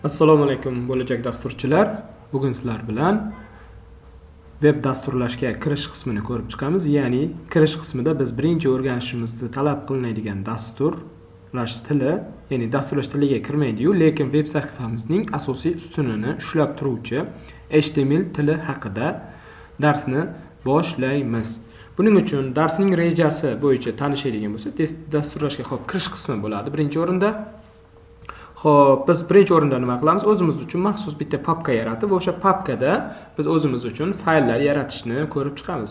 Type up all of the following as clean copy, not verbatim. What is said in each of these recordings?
Assalomu alaykum bo'lajak dasturchilar. Bugun sizlar bilan web dasturlashga kirish qismini ko'rib chiqamiz. Ya'ni kirish qismida biz birinchi o'rganishimizda talab qilinadigan dasturlash tili, ya'ni dasturlash tiliga kirmaydi-yu, lekin web sahifamizning asosiy ustunini ushlab turuvchi HTML tili haqida darsni boshlaymiz. Buning uchun darsning rejasi bo'yicha tanishadigan bo'lsak, dasturlashga kirish qismi bo'ladi birinchi o'rinda. Xo'p, biz birinchi o'rinda nima qilamiz? O'zimiz uchun maxsus bitta papka yaratib, o'sha papkada biz o'zimiz uchun fayllar yaratishni ko'rib chiqamiz.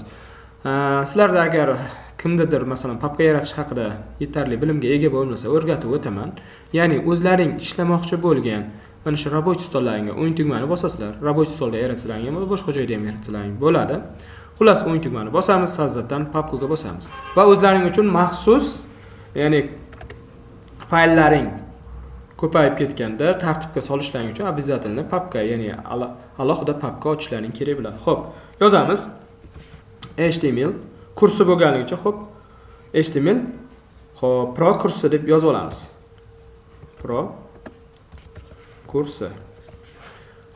Sizlarda agar kimdadir masalan papka yaratish haqida yetarli bilimga ega bo'lmasa, o'rgatib o'taman. Ya'ni o'zlaring ishlamoqchi bo'lgan mana shu rabochiy stollaringga o'yin tugmani bosasizlar. Rabochiy stolda yaratsalaring ham boshqa joyda ham yaratsalaring bo'ladi. Xullas o'yin tugmani bosamiz, sazzatdan papkaga bosamiz. Va o'zlaring uchun maxsus, ya'ni fayllaring ko'payib ketganda tartibga solishlaring uchun обязательно papka, ya'ni alohida papka ochishlaring kerak bo'ladi. Xo'p, yozamiz HTML kursi bo'lganligi uchun HTML Pro kursi deb yozib olamiz. Pro kursi.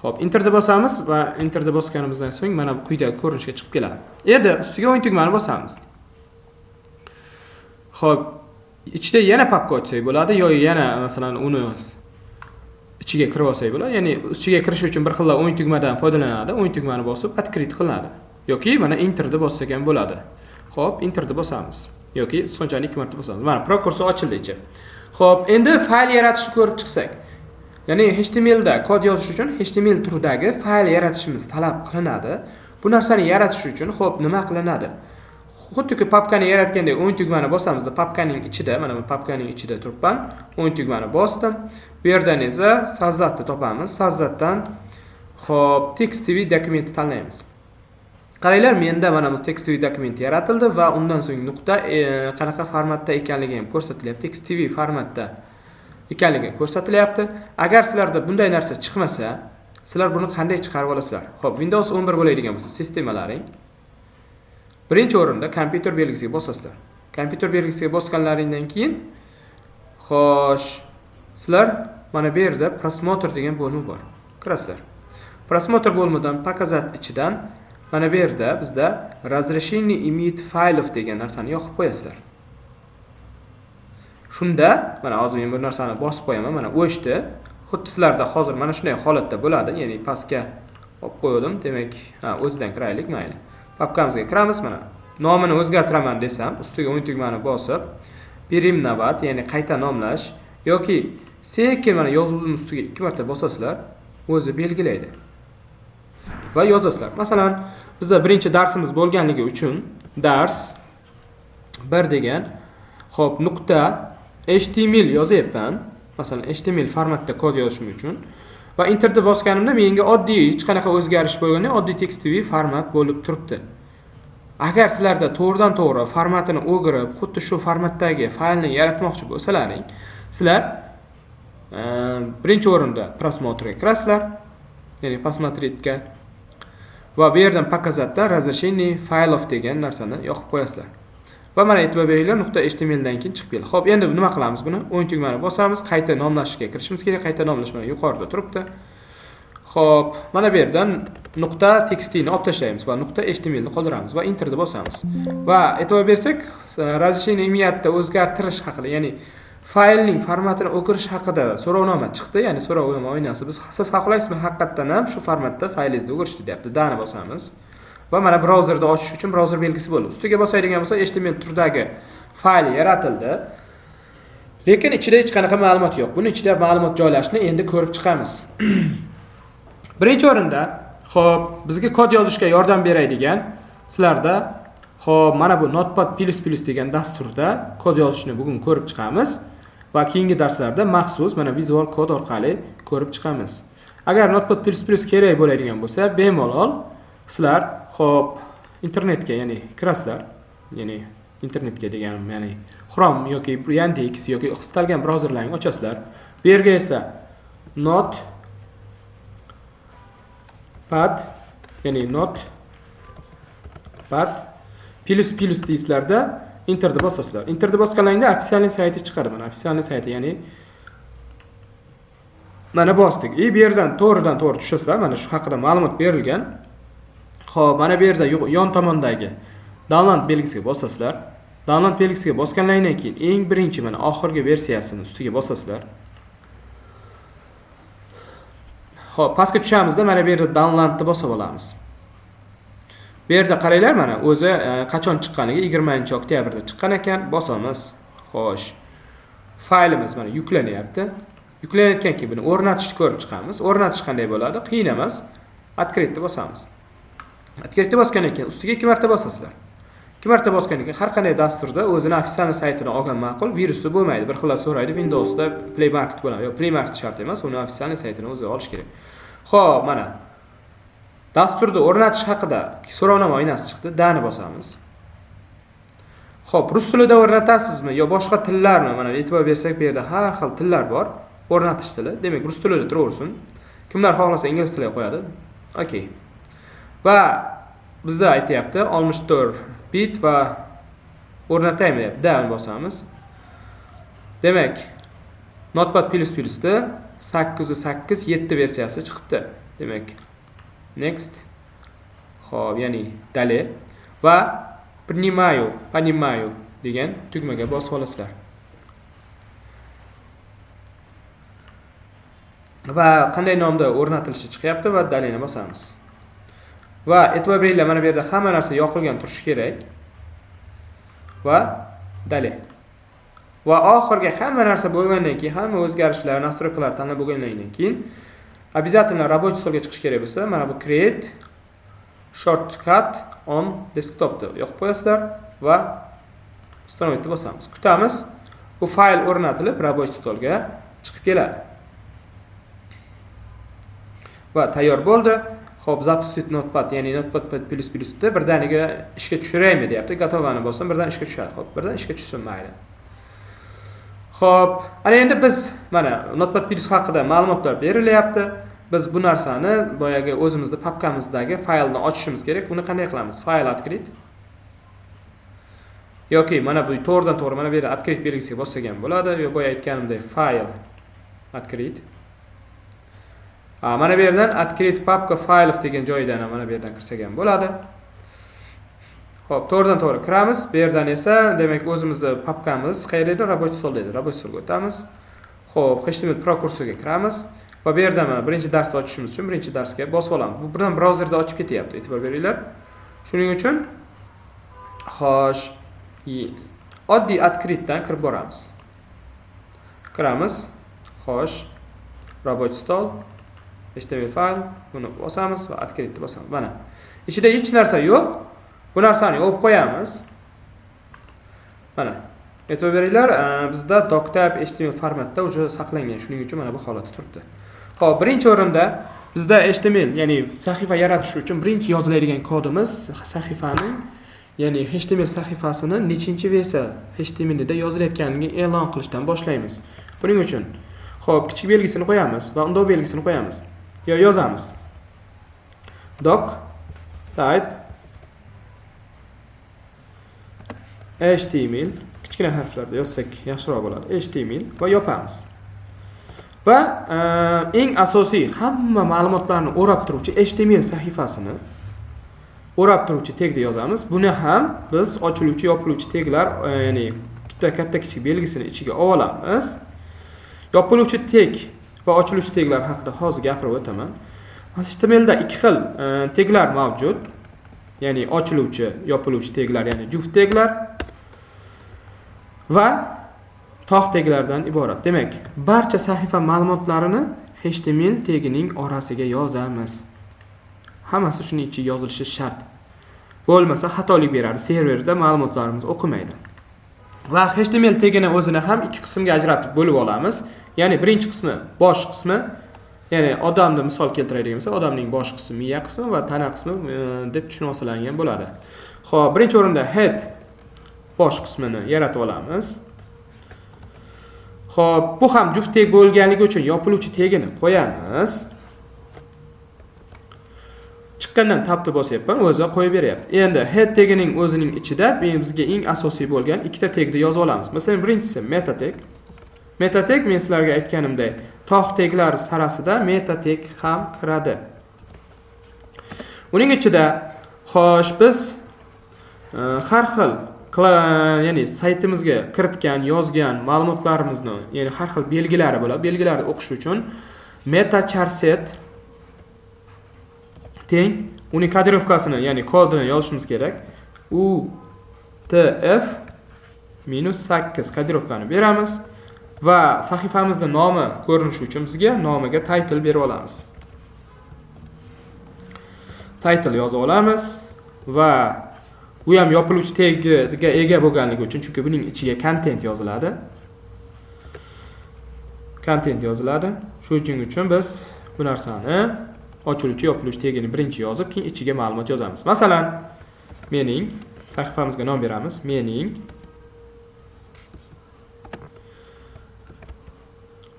Xo'p, enterni bosamiz va enterni bosganimizdan so'ng mana bu quyidagi ko'rinishga chiqib keladi. Endi ustiga o'yin tugmani bosamiz. Xo'p, ichida yana papka ochsak bo'ladi yoki yana masalan uni ichiga kirib olsak bo'ladi. Ya'ni ichiga kirish uchun bir xil o'yin tugmadan foydalanadi. O'yin tugmani bosib открыть qilinadi. Yoki mana enterni bossak ham bo'ladi. Xo'p, enterni bosamiz yoki sonchani 2 marta bosamiz. Mana pro kursi ochildi ichi. Xo'p, endi fayl yaratishni ko'rib chiqsak. Ya'ni HTML da kod yozish uchun HTML turidagi fayl yaratishimiz talab qilinadi. Bu narsani yaratish uchun xo'p, nima qilinadi? Xuddiki papkani yaratgandek o'yin tugmani bosamizda, papkaning ichida, mana bu papkaning ichida turibman. O'yin tugmani bosdim. Bu yerdan esa sazzatni topamiz. Sazzatdan xo'p, TextTV dokumentni tanlaymiz. Qaranglar, menda mana bu TextTV dokument yaratildi va undan so'ng nuqta qanaqa formatda ekanligi ham ko'rsatilyapti. TextTV formatda ekanligi ko'rsatilyapti. Agar sizlarda bunday narsa chiqmasa, sizlar buni qanday chiqarib olasizlar? Xo'p, Windows 11 bo'ladigan bo'lsa, sistemalaring birinchi o'rinda kompyuter belgisiga bosasizlar. Kompyuter belgisiga bosganlaringdan keyin xo'sh, sizlar mana bu yerda prosmotr degan bo'lma bor. Kirasizlar. Prosmotr bo'lmadan показать ichidan mana bu yerda bizda разрешение иметь файлов degan narsani yoqib qo'yasizlar. Shunda mana hozir men bu narsani bosib qo'yaman. Mana o'chdi. Xuddi sizlarda hozir mana shunday holatda bo'ladi. Ya'ni pastga olib qo'ydim. Demak, o'zidan kiraylik, mayli. Papkamizga kiramiz. Mana nomini o'zgartiraman desam, ustiga o'yin tugmani bosib, переименовать, ya'ni qayta nomlash yoki sekin mana yozuvning ustiga 2 marta bosasizlar, o'zi belgilaydi. Va yozasizlar. Masalan, bizda birinchi darsimiz bo'lganligi uchun dars 1 degan, xo'p, nuqta HTML yozyapman. Masalan, HTML formatda kod yozishim uchun va enterni bosganimda menga oddiy hech qanaqa o'zgarish bo'lganda oddiy TextTV format bo'lib turibdi. Agar sizlarda to'g'ridan-to'g'ri formatini o'girib, xuddi shu formatdagi faylni yaratmoqchi bo'lsalaring, sizlar birinchi o'rinda prosmotrga kirasizlar, ya'ni посмотретьga va bu yerdan показатdan разрешение файлов degan narsani yoqib qo'yasizlar. Va mana e'tibor beringlar, nuqta HTML dan keyin chiqib keldi. Xo'p, endi nima qilamiz buni? O'yin tugmani bosamiz, qayta nomlashga kirishimiz kerak. Qayta nomlash mana yuqorida turibdi. Xo'p, mana bu yerdan nuqta textini olib tashlaymiz va nuqta HTML ni qoldiramiz va enterni bosamiz. Va e'tibor bersak, разрешение имеятda o'zgartirish haqida, ya'ni faylning formatini o'girish haqida so'rovnoma chiqdi, ya'ni so'rovnoma oynasi. Siz xohlaysizmi haqiqatdan ham shu formatda faylingizni o'girishni deyapti. Dani bosamiz. Va mana brauzerda ochish uchun brauzer belgisi bo'ldi. Ustiga bosadigan bo'lsa, HTML turidagi fayl yaratildi. Lekin ichida hech qanaqa ma'lumot yo'q. Buni ichida ma'lumot joylashni endi ko'rib chiqamiz. Birinchi o'rinda, xo'p, bizga kod yozishga yordam beradigan sizlarda xo'p, mana bu Notepad++ degan dasturda kod yozishni bugun ko'rib chiqamiz va keyingi darslarda maxsus mana Visual Code orqali ko'rib chiqamiz. Agar Notepad++ kerak bo'ladigan bo'lsa, bemalol sizlar xo'p, internetga, ya'ni kirasizlar. Ya'ni internetga deganim, ya'ni Chrome yoki Yandex yoki istalgan brauzerlarni ochasizlar. Bu yerga esa Notepad, ya'ni Notepad++ deysizlarda enterni bosasizlar. Enterni bosganingda ofitsial sayti chiqadi. Mana ofitsial sayti, ya'ni Mana bosdik. Bu yerdan to'g'ridan-to'g'ri tushasizlar. Mana shu haqida ma'lumot berilgan. Xo'p, mana bu yerda yon tomondagi download belgisiga bosasizlar. Download belgisiga bosgandan keyin eng birinchi mana oxirgi versiyasini ustiga bosasizlar. Xo'p, pastga tushamizda mana bu yerda downloadni bosib olamiz. Bu yerda qaranglar, mana o'zi qachon chiqqaniga 20-oktyabrda chiqqan ekan, bosamiz. Xo'sh. Faylimiz mana yuklanyapti. Yuklanayotgan keyin buni o'rnatishni ko'rib chiqamiz. O'rnatish qanday bo'ladi? Qiyin emas. Открытni bosamiz. Открытni bosgandan keyin ustiga 2 marta bosasizlar. 2 marta bosgandan keyin har qanday dasturda o'zini ofitsial saytidan olgan ma'qul, virusi bo'lmaydi. Bir xil so'raydi, Windowsda Play Market bo'ladi. Yo'q, Play Market shart emas, uni ofitsial saytidan o'zi olish kerak. Xo'p, mana dasturni o'rnatish haqida so'rovnoma oynasi chiqdi. Dani bosamiz. Xo'p, rus tilida o'rnatasizmi yo boshqa tillarmi? Mana e'tibor bersak, bu yerda har xil tillar bor. O'rnatish tili. Demak, rus tilida turaversin. Kimlar xohlasa ingliz tiliga qo'yadi. Okay. Va bizda aytayapti 64 bit va o'rnataymi deb dan bosamiz. Demak, Notepad++ da 8.8.7 versiyasi chiqibdi. Demak, next. Xo'p, ya'ni dale va понимаю degan tugmaga bosib olasizlar. Va qanday nomda o'rnatilishi chiqyapti va daleni bosamiz. Va e'tibor beringlar, mana bu yerda hamma narsa yoqilgan turishi kerak. Va dale. Va oxirgi hamma narsa bo'lgandan keyin, hamma o'zgarishlar, настройкалар tanlab bo'lgandan keyin обязательно рабочий stolga chiqish kerak bo'lsa, mana bu create shortcut on desktop deb yoqib qo'yasizlar va установить bosamiz. Kutamiz. Bu fayl o'rnatilib рабочий stolga chiqib keladi. Va tayyor bo'ldi. Xo'p, запустить Notepad, ya'ni Notepad++ da birdaniga ishga tushiraymi deyapti. Gatovani bosam birdan ishga tushadi. Xo'p, birdan ishga tushsin mayli. Xo'p, ana endi biz mana Notepad+ haqida ma'lumotlar berilyapti. Biz bu narsani boyagi o'zimizning papkamizdagi faylni ochishimiz kerak. Uni qanday qilamiz? Fayl открыть. Yoki mana bu to'g'ridan-to'g'ri mana bu yerda открыть belgisiga bosgan bo'ladi. Yo boya aytganimdek fayl открыть. Mana bu yerdan открыть papka files degan joydan mana bu yerdan kirsak ham bo'ladi. Xo'p, to'g'ridan-to'g'ri kiramiz. Bu yerdan esa demak o'zimizning papkamiz qayerda? Рабочий stol deydi. Рабочий stolga o'tamiz. Xo'p, HTML Pro kursiga kiramiz. Va bu yerdan mana birinchi darsni ochishimiz uchun birinchi darsga bosib olamiz. Bu birdan brauzerda ochib ketyapti, e'tibor beringlar. Shuning uchun xo'sh, oddiy открытdan kirib boramiz. Kiramiz. Xo'sh, рабочий stol, HTML fayl, buni bosamiz va открытni bosamiz. Mana ichida hech narsa yo'q. Bu narsani olib qo'yamiz. Mana e'tibor beringlar, bizda doctab HTML formatda uje saqlangan. Shuning uchun mana bu holatda turibdi. Xo'p, birinchi o'rinda bizda HTML, ya'ni sahifa yaratish uchun birinchi yoziladigan kodimiz sahifaning, ya'ni HTML sahifasini nechinchi versiya HTMLda yozilayotganini e'lon qilishdan boshlaymiz. Buning uchun xo'p, kichik belgisini qo'yamiz va undov belgisini qo'yamiz. Yo yozamiz. Doc type HTML kichkina harflarda yozsak yaxshiroq bo'ladi. HTML va yopamiz. Va eng asosiy hamma ma'lumotlarni o'rab turuvchi HTML sahifasini o'rab turuvchi tagda yozamiz. Buni ham biz ochiluvchi, yopiluvchi taglar, ya'ni katta kichik belgisini ichiga olamiz. Yopiluvchi tag va ochiluvchi taglar haqida hozir gapirib o'taman. HTMLda ikki xil taglar mavjud. Ya'ni ochiluvchi, yopiluvchi taglar, ya'ni juft taglar va tog' taglardan iborat. Demak, barcha sahifa ma'lumotlarini HTML tagining orasiga yozamiz. Hammasi shuning ichiga yozilishi shart. Bo'lmasa xatolik beradi, serverda ma'lumotlarimiz o'qimaydi. Va HTML tagini o'zini ham ikki qismga ajratib bo'lib olamiz. Ya'ni birinchi qismi bosh qismi, ya'ni odamni misol keltiradigan bo'lsa, odamning bosh qismi, miya qismi va tana qismi deb tushunib olsangiz bo'ladi. Xo'p, birinchi o'rinda head bosh qismini yaratib olamiz. Xo'p, bu ham juft tag bo'lganligi uchun yopiluvchi tagini qo'yamiz. Chiqqandan tabni bosyapman, o'zi qo'yib beryapti. Endi head tagining o'zining ichida bizga eng asosiy bo'lgan ikkita tagni yozib olamiz. Masalan, birinchisi meta tag. Meta tag men sizlarga aytganimdek tog' teglar sarasida meta teg ham kiradi. Uning ichida xo'sh biz har xil ya'ni saytimizga kiritgan, yozgan ma'lumotlarimizni, ya'ni har xil belgilari bo'ladi. Belgilarni o'qish uchun meta char set teng uning kodirovkasini, ya'ni kodini yozishimiz kerak. UTF-8 kodirovkani beramiz va sahifamizning nomi ko'rinishi uchun bizga nomiga title berib olamiz. Title yozib olamiz va bu ham yopiluvchi tagga ega bo'lganligi uchun, chunki buning ichiga content yoziladi. Content yoziladi. Shuning uchun biz bu narsani ochiluvchi, yopiluvchi tagini birinchi yozib, keyin ichiga ma'lumot yozamiz. Masalan, mening sahifamizga nom beramiz. Mening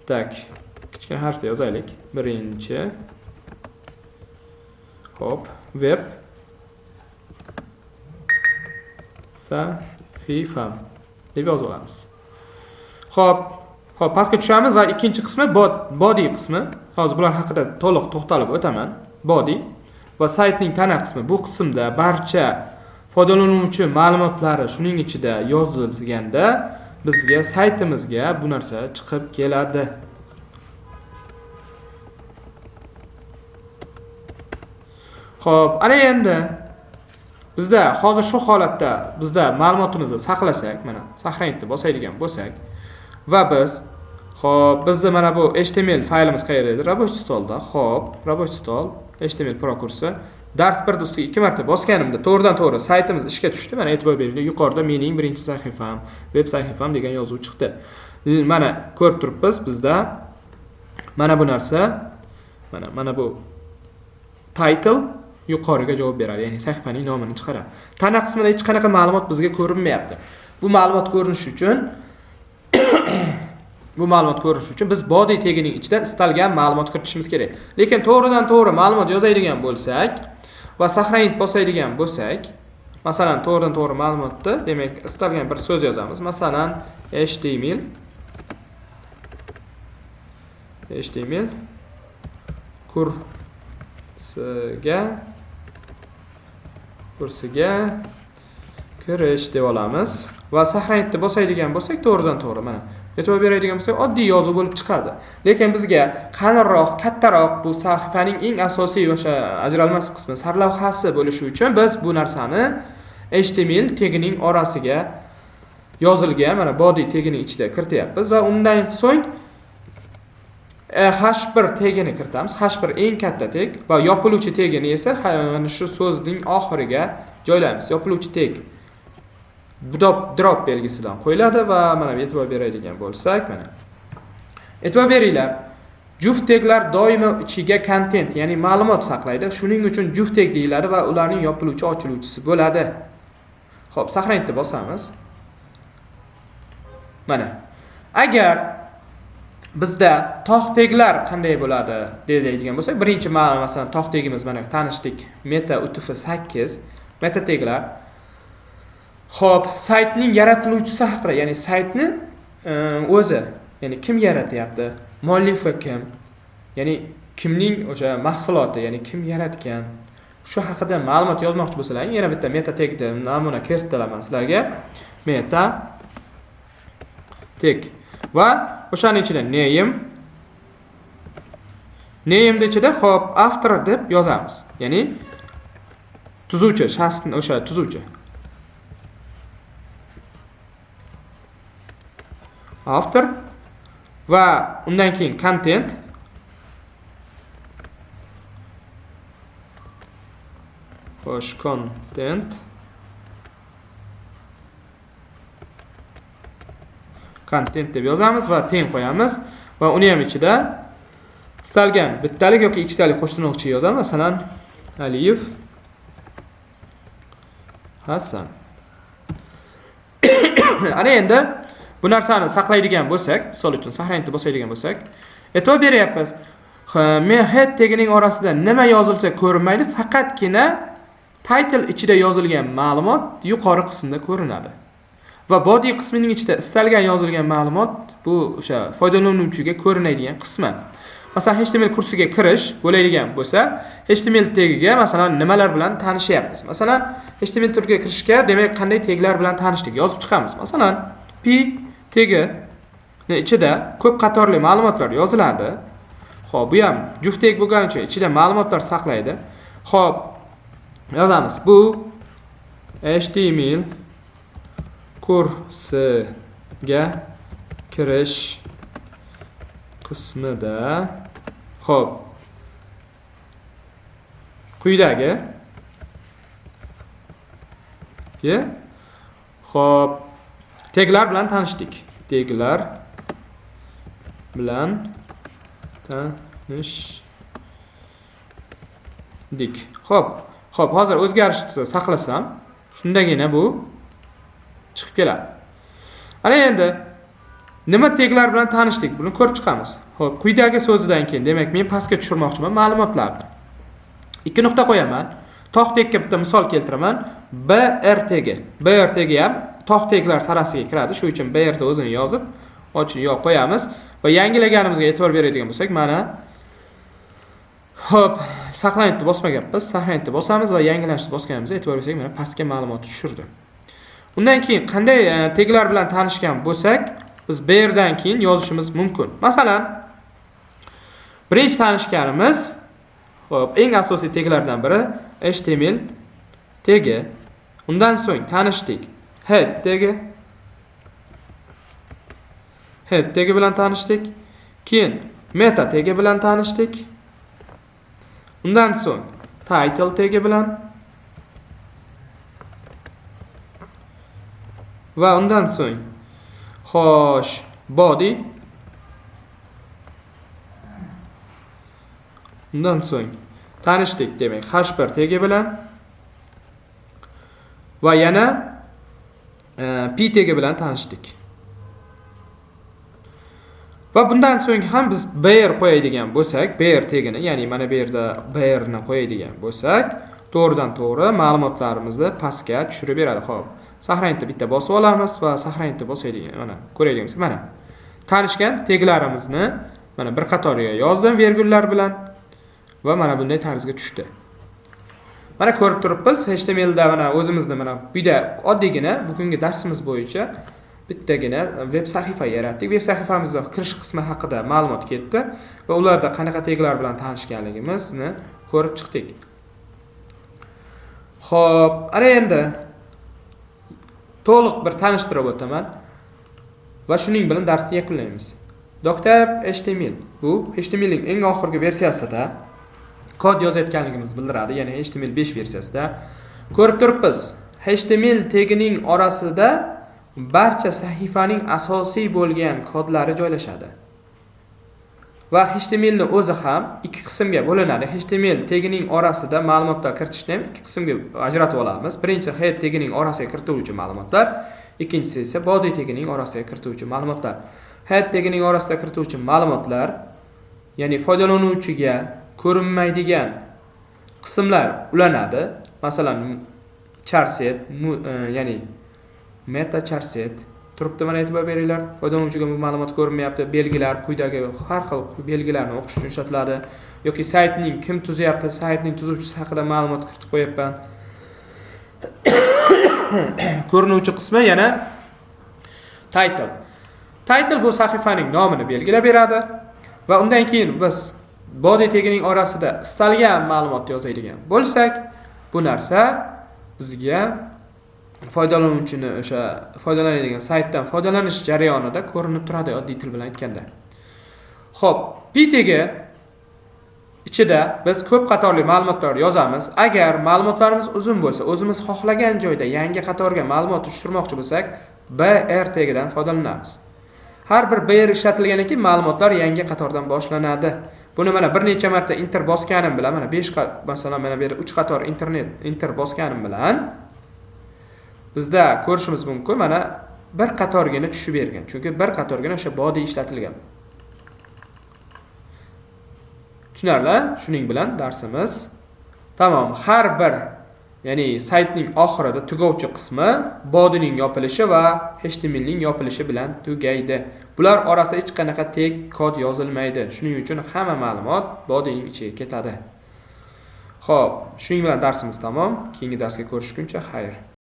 tak kichkina harfda yozaylik. Birinchi hop web sahifam deb yozib olamiz. Xo'p, pastga tushamiz va ikkinchi qismi body qismi. Hozir bular haqida to'liq to'xtalib o'taman. Body va saytning tana qismi. Bu qismda barcha foydalanuvchi ma'lumotlari shuning ichida yozilganda bizga saytimizga bu narsa chiqib keladi. Xo'p, ana endi bizda hozir shu holatda bizda ma'lumotimizni saqlasak, mana saqlanishni bosaydigan bo'lsak va biz bizda mana bu HTML faylimiz qayerda? Рабочий stolda. Xo'p, рабочий stol HTML Pro kursi dars 1 ustiga 2 marta bosganimda to'g'ridan-to'g'ri saytimiz ishga tushdi. Mana e'tibor bering, yuqorida mening birinchi sahifam, web sahifam degan yozuv chiqdi. Mana ko'rib turibmiz, bizda mana bu narsa, mana bu title yuqoriga javob beradi, ya'ni sahifaning nomini chiqaradi. Tana qismida hech qanaqa ma'lumot bizga ko'rinmayapti. Bu ma'lumot ko'rinishi uchun biz body tagining ichida istalgan ma'lumot kiritishimiz kerak. Lekin to'g'ridan-to'g'ri ma'lumot yozadigan bo'lsak va saqlanib bosadigan bo'lsak, masalan, to'g'ridan-to'g'ri ma'lumotni, demak, istalgan bir so'z yozamiz. Masalan, HTML kursiga kirish deb olamiz va saqlanibni bosadigan bo'lsak, to'g'ridan-to'g'ri mana e'tibor beradigan bo'lsak, oddiy yozuv bo'lib chiqadi. Lekin bizga qalinroq, kattaroq bu sahifaning eng asosiy o'sha ajralmas qismi sarlavhasi bo'lishi uchun biz bu narsani HTML tagining orasiga yozilgan mana body tagining ichida kirityapmiz va undan so'ng H1 tagini kiritamiz. H1 eng katta tag va yopiluvchi tagini esa mana shu so'zning oxiriga joylaymiz. Yopiluvchi tag drop belgisidan qo'yiladi va mana e'tibor beradigan bo'lsak, mana e'tibor beringlar. Juft taglar doimo ichiga content, ya'ni ma'lumot saqlaydi. Shuning uchun juft tag deyiladi va ularning yopiluvchi, ochiluvchisi bo'ladi. Xo'p, saqlanibni bosamiz. Mana agar bizda tog' taglar qanday bo'ladi deydigan bo'lsak, birinchi masalan tog' tagimiz mana tanishdik, meta UTF-8 meta taglar. Xo'p, saytning yaratiluvchisi haqida, ya'ni saytni o'zi, ya'ni kim yaratyapti, muallifi kim, ya'ni kimning o'sha mahsuloti, ya'ni kim yaratgan, shu haqida ma'lumot yozmoqchi bo'lsalar, yana bitta meta tagda namuna kiritilaman sizlarga. Meta tag va o'shaning ichida name ichida xo'p author deb yozamiz. Ya'ni tuzuvchi, shaxsning o'sha tuzuvchi. Author va undan keyin content content deb yozamiz va teng qo'yamiz va uni ham ichida istalgan bittalik yoki ikkitalik qo'shtirnoqcha yozamiz. Masalan, Aliyev Hasan. Ana endi bu narsani saqlaydigan bo'lsak, misol uchun saqlanishni bosadigan bo'lsak, e'tibor beryapmiz. Men head tagining orasida nima yozilsa ko'rinmaydi, faqatgina title ichida yozilgan ma'lumot yuqori qismda ko'rinadi. va body qismining ichida istalgan yozilgan ma'lumot bu o'sha foydalanuvchiga ko'rinadigan qismi. Masalan, HTML kursiga kirish bo'ladigan bo'lsa, HTML tagiga masalan nimalar bilan tanishyapmiz. Masalan, HTML turga kirishga demak qanday taglar bilan tanishdik yozib chiqamiz. Masalan, p tagi ichida ko'p qatorli ma'lumotlar yoziladi. Xo'p, bu ham juft tag bo'lganicha ichida ma'lumotlar saqlaydi. Xo'p, yozamiz. Bu HTML kursiga kirish qismida xo'p quyidagi xo'p taglar bilan tanishdik. Taglar bilan tanishdik. Xo'p, hozir o'zgarishni saqlasam, shundagina bu chiqib keladi. Ana endi nima taglar bilan tanishdik? Buni ko'rib chiqamiz. Xo'p, quyidagi so'zidan keyin demak men pastga tushirmoqchiman ma'lumotlarni. 2 nuqta qo'yaman. Tog' tagga bitta misol keltiraman. BR tagi. BR tagi ham tog' taglar sarasiga kiradi. Shuning uchun BR da o'zini yozib, ochib qo'yamiz va yangilaganimizga e'tibor beradigan bo'lsak, mana xo'p, saqlanishni bosmaganmiz. Saqlanishni bosamiz va yangilashni bosganimizda e'tibor bersak, mana pastga ma'lumotni tushirdi. Undan keyin qanday taglar bilan tanishgan bo'lsak, biz bu yerdan keyin yozishimiz mumkin. Masalan, birinchi tanishganimiz, xo'p, eng asosiy taglardan biri HTML tagi. Undan so'ng tanishdik. Head tagi. Head tagi bilan tanishdik. Keyin meta tagi bilan tanishdik. Undan so'ng title tagi bilan va undan so'ng xo'sh body, undan so'ng tanishdik demak h1 tagi bilan va yana p tagi bilan tanishdik. Va bundan so'ng ham biz br qo'yadigan bo'lsak, br tagini, ya'ni mana bu yerda br ni qo'yadigan bo'lsak, to'g'ridan to'g'ri ma'lumotlarimizni pastga tushirib beradi. Xo'p, saqlanishni bitta bosib olamiz va saqlanishni bosadigan, mana ko'raylik, mana tanishgan taglarimizni mana bir qatoriga yozdim virgullar bilan va mana bunday tarzga tushdi. Mana ko'rib turibmiz, HTML da mana o'zimizni mana quyida oddiygina bugungi darsimiz bo'yicha bittagina web sahifa yaratdik. Web sahifamizda kirish qismi haqida ma'lumot ketdi va ularda qanaqa taglar bilan tanishganligimizni ko'rib chiqdik. Xo'p, ana endi to'liq bir tanishtirib o'taman va shuning bilan darsni yakunlaymiz. Doctab HTML bu HTMLning eng oxirgi versiyasida kod yozayotganligimizni bildiradi, ya'ni HTML 5 versiyasida. Ko'rib turibmiz, HTML tagining orasida barcha sahifaning asosiy bo'lgan kodlari joylashadi. Va HTML ni o'zi ham ikki qismga bo'linadi. HTML tagining orasida ma'lumotlar kiritishni ham ikki qismga ajratib olamiz. Birinchi head tagining orasiga kiritiluvchi ma'lumotlar, ikkinchisi esa body tagining orasiga kiritiluvchi ma'lumotlar. Head tagining orasida kiritiluvchi ma'lumotlar, ya'ni foydalanuvchiga ko'rinmaydigan qismlar ulanadi. Masalan, charset, ya'ni meta charset turibdi, mana e'tibor beringlar. Foydalanuvchiga bu ma'lumot ko'rinmayapti. Belgilar, quyidagi har xil belgilarni o'qish uchun ishlatiladi. Yoki saytning kim tuzyapti, saytning tuzuvchisi haqida ma'lumot kiritib qo'yapman. Ko'rinuvchi qismi yana title. Title bu sahifaning nomini belgilab beradi va undan keyin biz body tagining orasida istalgan ma'lumot yozadigan bo'lsak, bu narsa bizga foydalanuvchini o'sha foydalanadigan saytdan foydalanish jarayonida ko'rinib turadi, oddiy til bilan aytganda. Xo'p, p tagi ichida biz ko'p qatorli ma'lumotlar yozamiz. Agar ma'lumotlarimiz uzun bo'lsa, o'zimiz xohlagan joyda yangi qatorga ma'lumot tushirmoqchi bo'lsak, br tagidan foydalanamiz. Har bir br ishlatilgandan keyin ma'lumotlar yangi qatordan boshlanadi. Buni mana bir necha marta enter bosganim bilan, mana 5 masalan mana bu yerda 3 qator enter bosganim bilan bizda ko'rishimiz mumkin, mana bir qatorgina tushib bergan. Chunki bir qatorgina o'sha body ishlatilgan. Tushunarli? Shuning bilan darsimiz tamom. Har bir ya'ni saytning oxirida tugovchi qismi bodyning yopilishi va HTMLning yopilishi bilan tugaydi. Bular orasida hech qanaqa tag kod yozilmaydi. Shuning uchun hamma ma'lumot bodyning ichiga ketadi. Xo'p, shuning bilan darsimiz tamom. Keyingi darsga ko'rishguncha xayr.